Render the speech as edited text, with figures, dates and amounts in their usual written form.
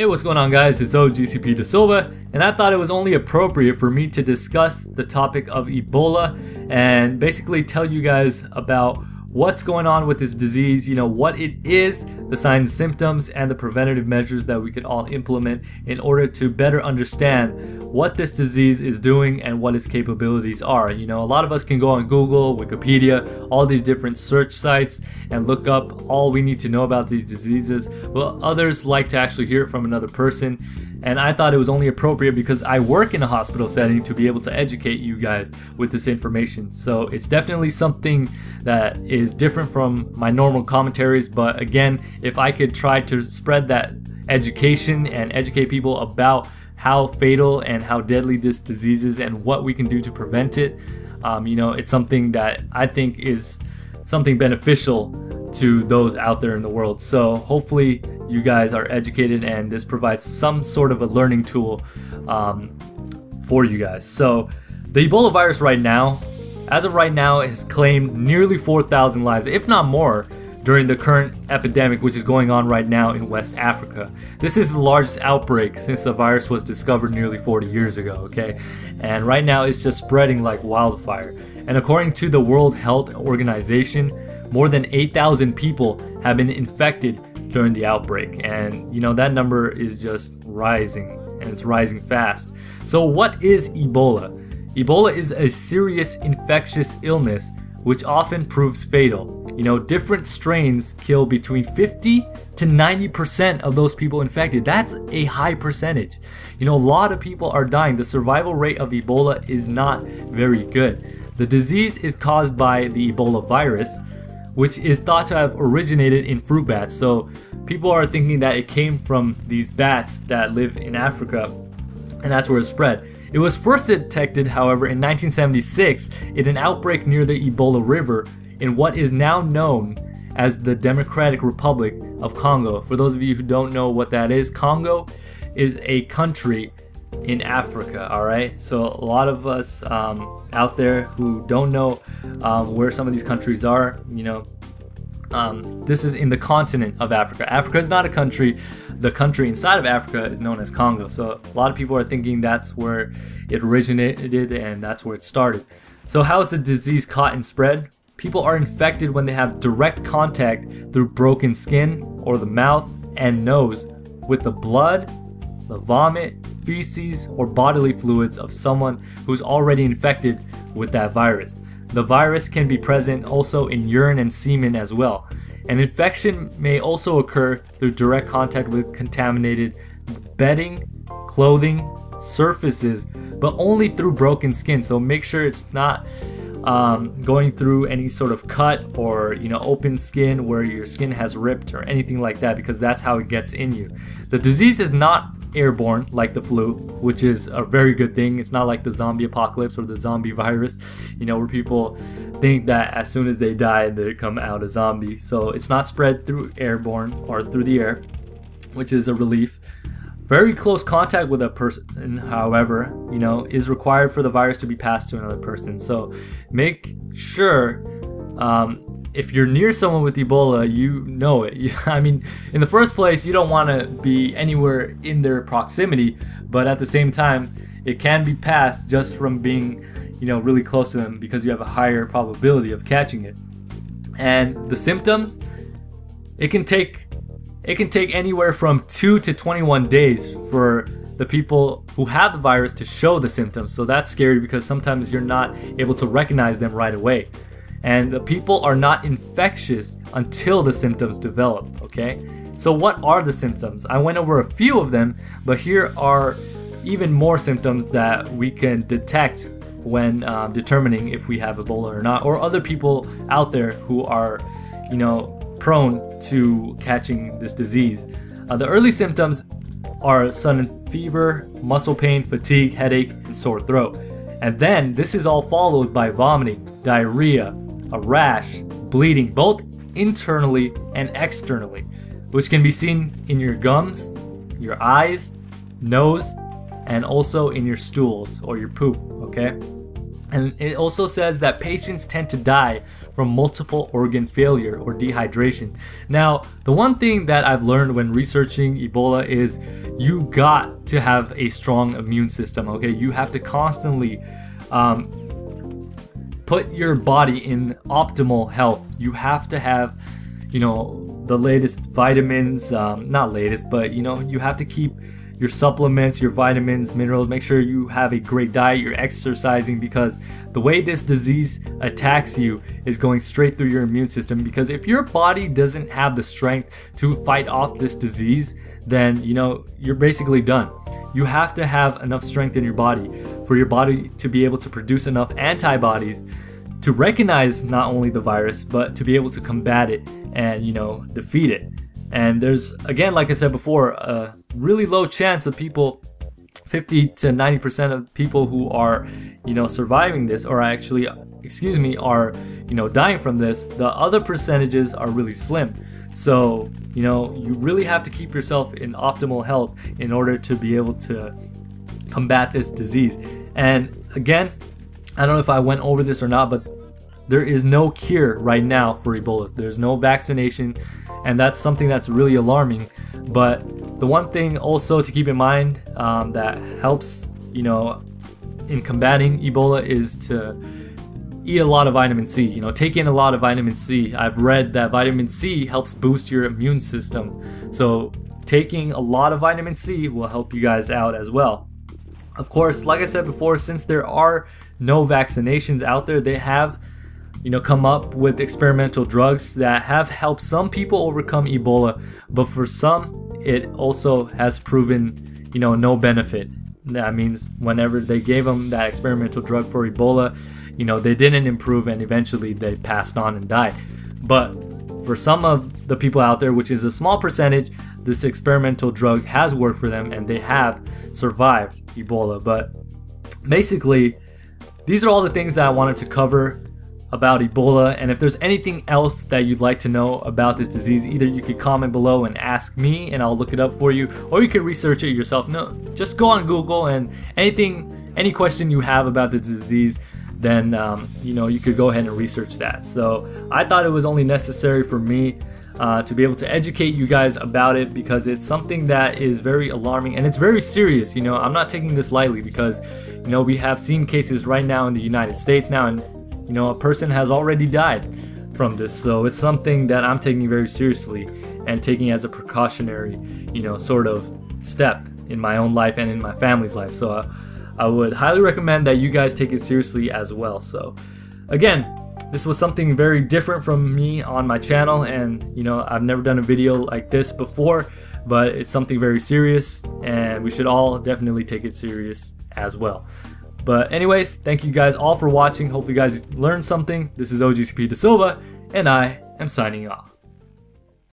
Hey, what's going on, guys? It's OGCP De Silva, and I thought it was only appropriate for me to discuss the topic of Ebola and basically tell you guys about what's going on with this disease, what it is, the signs and symptoms, and the preventative measures that we could all implement in order to better understand what this disease is doing and what its capabilities are. A lot of us can go on Google, Wikipedia, all these different search sites and look up all we need to know about these diseases. Well, others like to actually hear it from another person. And I thought it was only appropriate because I work in a hospital setting to be able to educate you guys with this information. So it's definitely something that is different from my normal commentaries. But again, if I could try to spread that education and educate people about how fatal and how deadly this disease is and what we can do to prevent it, it's something that I think is something beneficial to those out there in the world. So hopefully you guys are educated and this provides some sort of a learning tool for you guys. So the Ebola virus right now, as of right now, has claimed nearly 4,000 lives, if not more, during the current epidemic which is going on right now in West Africa. This is the largest outbreak since the virus was discovered nearly 40 years ago, okay? And right now it's just spreading like wildfire. And according to the World Health Organization, more than 8,000 people have been infected during the outbreak, and that number is just rising, and it's rising fast. So what is Ebola? Ebola is a serious infectious illness which often proves fatal. Different strains kill between 50 to 90% of those people infected. That's a high percentage. A lot of people are dying. The survival rate of Ebola is not very good. The disease is caused by the Ebola virus, which is thought to have originated in fruit bats. So people are thinking that it came from these bats that live in Africa, and that's where it spread. It was first detected, however, in 1976 in an outbreak near the Ebola River in what is now known as the Democratic Republic of Congo. For those of you who don't know what that is, Congo is a country in Africa, alright? So a lot of us out there who don't know where some of these countries are, this is in the continent of Africa. Africa is not a country. The country inside of Africa is known as Congo. So a lot of people are thinking that's where it originated and that's where it started. So how is the disease caught and spread? People are infected when they have direct contact through broken skin or the mouth and nose with the blood, the vomit, feces, or bodily fluids of someone who's already infected with that virus. The virus can be present also in urine and semen as well. An infection may also occur through direct contact with contaminated bedding, clothing, surfaces, but only through broken skin. So make sure it's not going through any sort of cut or open skin where your skin has ripped or anything like that, because that's how it gets in you. The disease is not airborne like the flu, which is a very good thing. It's not like the zombie apocalypse or the zombie virus, where people think that as soon as they die they come out a zombie. So it's not spread through airborne or through the air, which is a relief. Very close contact with a person, however, is required for the virus to be passed to another person. So make sure if you're near someone with Ebola, you know it. In the first place, you don't want to be anywhere in their proximity, but at the same time, it can be passed just from being, really close to them, because you have a higher probability of catching it. And the symptoms, it can take anywhere from 2 to 21 days for the people who have the virus to show the symptoms. So that's scary because sometimes you're not able to recognize them right away. And the people are not infectious until the symptoms develop, okay? So what are the symptoms? I went over a few of them, but here are even more symptoms that we can detect when determining if we have Ebola or not, or other people out there who are, prone to catching this disease. The early symptoms are sudden fever, muscle pain, fatigue, headache, and sore throat. And then this is all followed by vomiting, diarrhea, a rash, bleeding, both internally and externally, which can be seen in your gums, your eyes, nose, and also in your stools or your poop, okay? And it also says that patients tend to die from multiple organ failure or dehydration. Now, the one thing that I've learned when researching Ebola is you got to have a strong immune system, okay? You have to constantly put your body in optimal health. You have to have, the latest vitamins, not latest, but you have to keep your supplements, your vitamins, minerals. Make sure you have a great diet, you're exercising, because the way this disease attacks you is going straight through your immune system. Because if your body doesn't have the strength to fight off this disease, then you're basically done. You have to have enough strength in your body for your body to be able to produce enough antibodies to recognize not only the virus, but to be able to combat it and defeat it. And there's, again, like I said before, a really low chance of people, 50 to 90% of people who are, surviving this, or actually, are, dying from this. The other percentages are really slim. So, you really have to keep yourself in optimal health in order to be able to combat this disease. And again, I don't know if I went over this or not, but there is no cure right now for Ebola. There's no vaccination, and that's something that's really alarming. But the one thing also to keep in mind that helps, in combating Ebola is to eat a lot of vitamin C. Take in a lot of vitamin C. I've read that vitamin C helps boost your immune system. So taking a lot of vitamin C will help you guys out as well. Of course, like I said before, since there are no vaccinations out there, they have come up with experimental drugs that have helped some people overcome Ebola, but for some it also has proven no benefit. That means whenever they gave them that experimental drug for Ebola, they didn't improve, and eventually they passed on and died. But for some of the people out there, which is a small percentage, this experimental drug has worked for them and they have survived Ebola. But basically, these are all the things that I wanted to cover about Ebola. And if there's anything else that you'd like to know about this disease, either you could comment below and ask me and I'll look it up for you, or you could research it yourself. No, just go on Google, and any question you have about the disease, then you could go ahead and research that. So I thought it was only necessary for me to be able to educate you guys about it, because it's something that is very alarming and it's very serious. I'm not taking this lightly, because we have seen cases right now in the United States now, and a person has already died from this. So it's something that I'm taking very seriously and taking as a precautionary sort of step in my own life and in my family's life. So I would highly recommend that you guys take it seriously as well. So again, this was something very different from me on my channel, and I've never done a video like this before, but it's something very serious and we should all definitely take it serious as well. But anyways, thank you guys all for watching. Hopefully you guys learned something. This is OGCP Da Silva, and I am signing off.